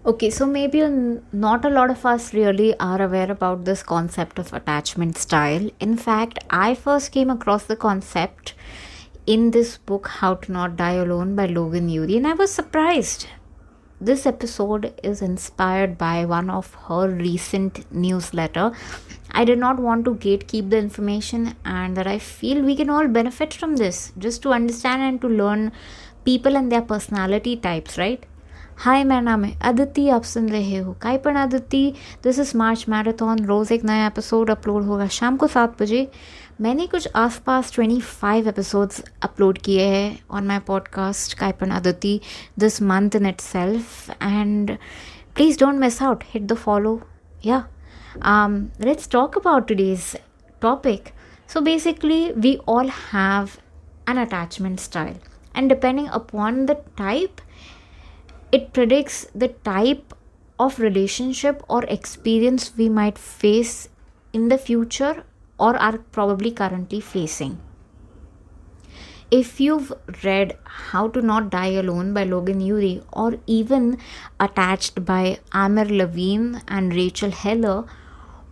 Okay, so maybe not a lot of us really are aware about this concept of attachment style. In fact, I first came across the concept in this book, How to Not Die Alone by Logan Ury, and I was surprised. This episode is inspired by one of her recent newsletter. I did not want to gatekeep the information, and that I feel we can all benefit from this just to understand and to learn people and their personality types, right? हाय, मेरा नाम है अदिति, आप सुन रहे हो काइपन Aditi. This is March marathon. रोज़ एक नया एपिसोड अपलोड होगा शाम को 7 बजे। मैंने कुछ आसपास 25 एपिसोड्स अपलोड किए हैं ऑन माई पॉडकास्ट काइपन Aditi this month in itself, and please don't miss out, hit the follow. या let's talk about today's topic. So basically we all have an attachment style, and depending upon the type, it predicts the type of relationship or experience we might face in the future or are probably currently facing. If you've read How to Not Die Alone by Logan Ury, or even Attached by Amir Levine and Rachel Heller,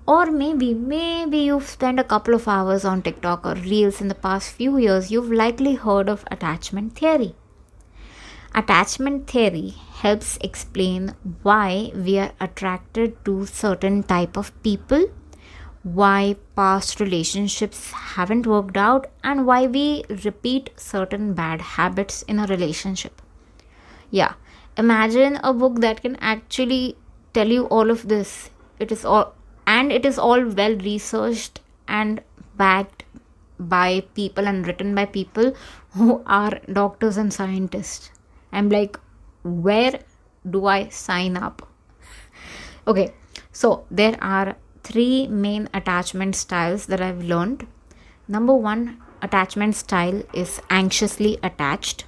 or maybe you've spent a couple of hours on TikTok or Reels in the past few years, you've likely heard of attachment theory. Attachment theory helps explain why we are attracted to certain type of people, why past relationships haven't worked out, and why we repeat certain bad habits in a relationship. Yeah, imagine a book that can actually tell you all of this. It is all well researched and backed by people and written by people who are doctors and scientists. I'm like, where do I sign up? Okay, so there are 3 main attachment styles that I've learned. Number 1 attachment style is anxiously attached.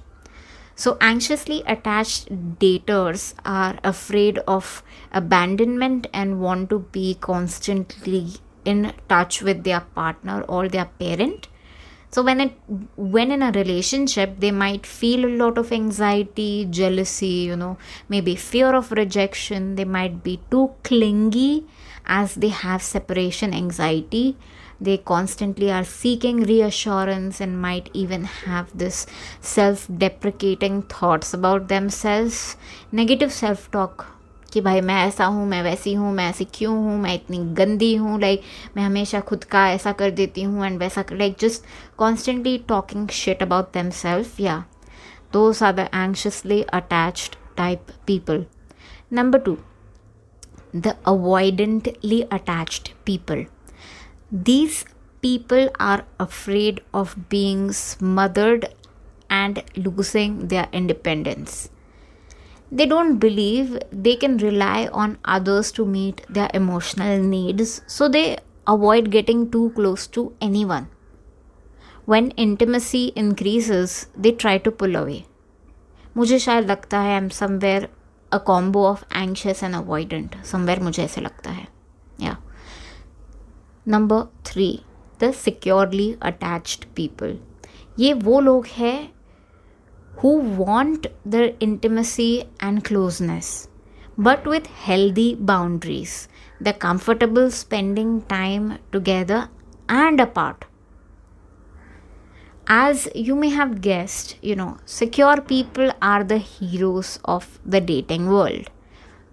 So, anxiously attached daters are afraid of abandonment and want to be constantly in touch with their partner or their parent. So when in a relationship, they might feel a lot of anxiety, jealousy, maybe fear of rejection. They might be too clingy as they have separation anxiety. They constantly are seeking reassurance and might even have this self-deprecating thoughts about themselves, negative self-talk. कि भाई मैं ऐसा हूँ, मैं वैसी हूँ, मैं ऐसी क्यों हूँ, मैं इतनी गंदी हूँ, लाइक मैं हमेशा खुद का ऐसा कर देती हूँ एंड वैसा कर, like just constantly talking shit about themself. या those are the anxiously attached type people. Number 2, the avoidantly attached people. These people are afraid of being smothered and losing their independence. They don't believe they can rely on others to meet their emotional needs, so they avoid getting too close to anyone. When intimacy increases, they try to pull away. मुझे शायद लगता है I'm somewhere a combo of anxious and avoidant. Somewhere मुझे ऐसे लगता है. Yeah. Number 3, the securely attached people. ये वो लोग हैं who want their intimacy and closeness, but with healthy boundaries. They're comfortable spending time together and apart. As you may have guessed, secure people are the heroes of the dating world.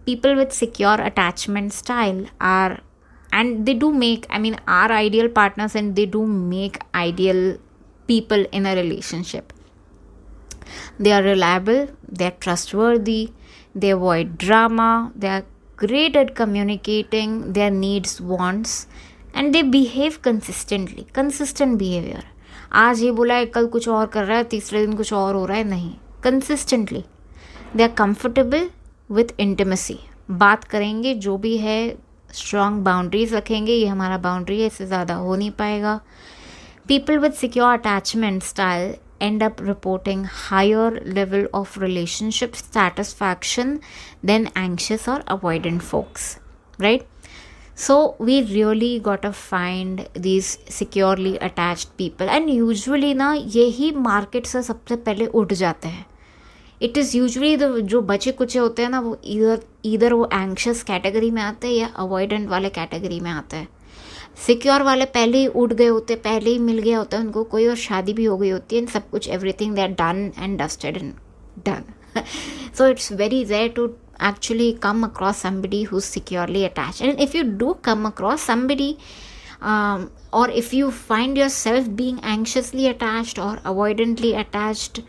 People with secure attachment style are, and they do make, are ideal partners, and they do make ideal people in a relationship. They are reliable, they are trustworthy, they avoid drama, they are great at communicating their needs, wants, and they behave consistently. Consistent behavior. आज ये बोला है, कल कुछ और कर रहा है, तीसरे दिन कुछ और हो रहा है, नहीं. Consistently. They are comfortable with intimacy. बात करेंगे जो भी है, strong boundaries रखेंगे, ये हमारा boundary है, इससे ज़्यादा हो नहीं पाएगा. People with secure attachment style end up reporting higher level of relationship satisfaction than anxious or avoidant folks, right? So we really gotta find these securely attached people, and usually ना यही market से सबसे पहले उठ जाते हैं. It is usually the जो बचे कुचे होते हैं ना, वो इधर वो एंग्शियस कैटेगरी में आते हैं या अवॉइडेंट वाले कैटेगरी में आते हैं. सिक्योर वाले पहले ही उठ गए होते, पहले ही मिल गया होता है उनको कोई, और शादी भी हो गई होती है, सब कुछ, everything they are done and dusted and done. So it's very rare to actually come across somebody who's securely attached. And if you do come across somebody, or if you find yourself being anxiously attached or avoidantly attached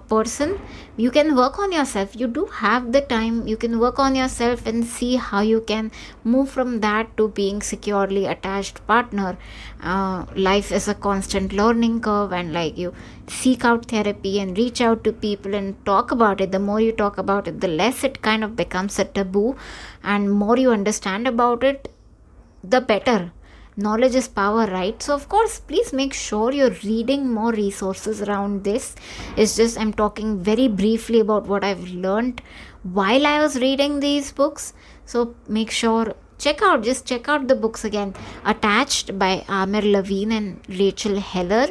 person, you can work on yourself. You do have the time, you can work on yourself and see how you can move from that to being securely attached partner. Life is a constant learning curve, and like, you seek out therapy and reach out to people and talk about it. The more you talk about it, the less it kind of becomes a taboo, and more you understand about it, the better. Knowledge is power, right? So of course, please make sure you're reading more resources around this. It's just I'm talking very briefly about what I've learned while I was reading these books. So make sure, check out the books again. Attached by Amir Levine and Rachel Heller,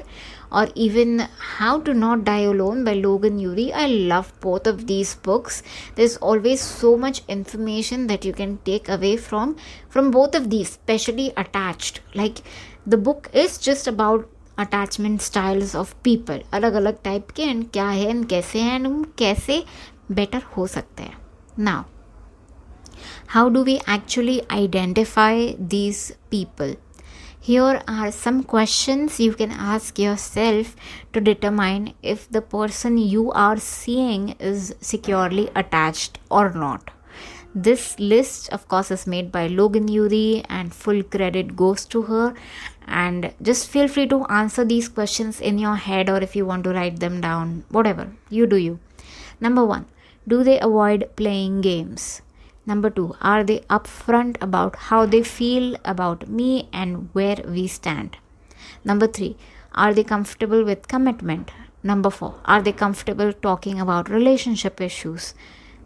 or even How to Not Die Alone by Logan Ury. I love both of these books. There's always so much information that you can take away from both of these, especially Attached. Like, the book is just about attachment styles of people, अलग अलग type के, and क्या है and कैसे हैं, and कैसे better हो सकते हैं. Now, how do we actually identify these people? Here are some questions you can ask yourself to determine if the person you are seeing is securely attached or not. This list, of course, is made by Logan Ury, and full credit goes to her. And just feel free to answer these questions in your head, or if you want to write them down, whatever, you do you. Number 1, do they avoid playing games? Number 2, are they upfront about how they feel about me and where we stand? Number 3, are they comfortable with commitment? Number 4, are they comfortable talking about relationship issues?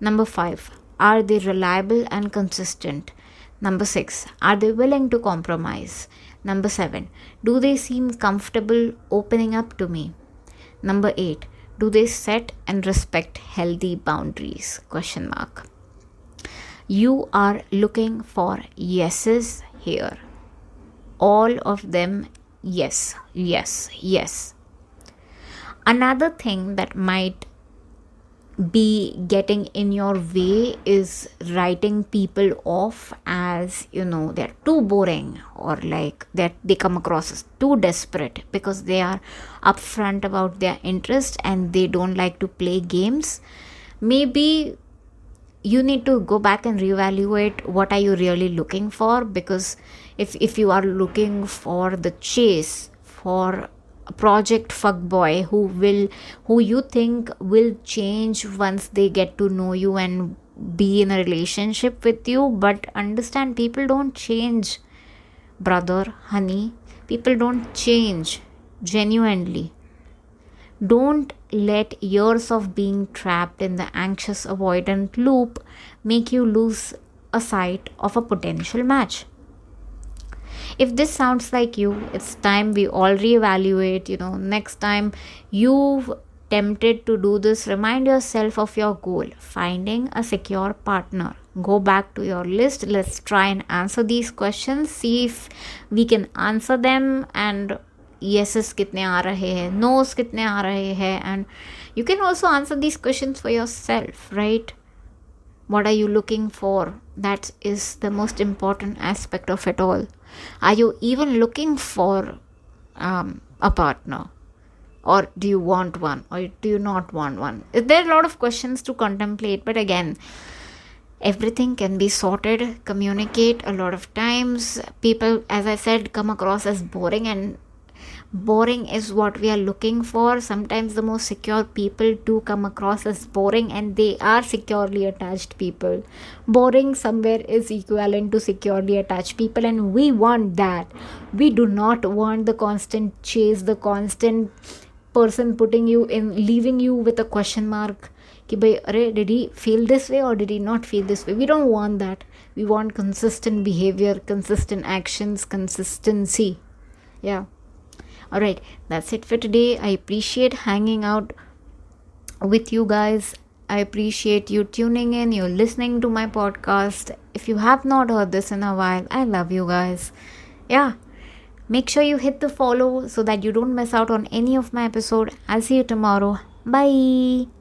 Number 5, are they reliable and consistent? Number 6, are they willing to compromise? Number 7, do they seem comfortable opening up to me? Number 8, do they set and respect healthy boundaries? Question mark. You are looking for yeses here. All of them, yes, yes, yes. Another thing that might be getting in your way is writing people off as, they're too boring, or like that they come across as too desperate because they are upfront about their interest and they don't like to play games. Maybe you need to go back and reevaluate what are you really looking for, because if you are looking for the chase, for a project fuckboy who you think will change once they get to know you and be in a relationship with you, but understand, people don't change, brother, honey. People don't change genuinely. Don't let years of being trapped in the anxious avoidant loop make you lose a sight of a potential match. If this sounds like you, it's time we all reevaluate. Next time you've tempted to do this, remind yourself of your goal, finding a secure partner. Go back to your list. Let's try and answer these questions, see if we can answer them, and yeses कितने आ रहे हैं, nose कितने आ रहे हैं, and you can also answer these questions for yourself, right? What are you looking for? That is the most important aspect of it all. Are you even looking for a partner, or do you want one, or do you not want one? There are a lot of questions to contemplate, but again, everything can be sorted. Communicate. A lot of times people, as I said, come across as boring, and boring is what we are looking for. Sometimes the most secure people do come across as boring, and they are securely attached people. Boring somewhere is equivalent to securely attached people, and we want that. We do not want the constant chase, the constant person putting you in, leaving you with a question mark कि भाई अरे did he feel this way or did he not feel this way. We don't want that. We want consistent behavior, consistent actions, consistency. Yeah. Alright, that's it for today. I appreciate hanging out with you guys. I appreciate you tuning in, you're listening to my podcast. If you have not heard this in a while, I love you guys. Yeah, make sure you hit the follow so that you don't miss out on any of my episode. I'll see you tomorrow. Bye.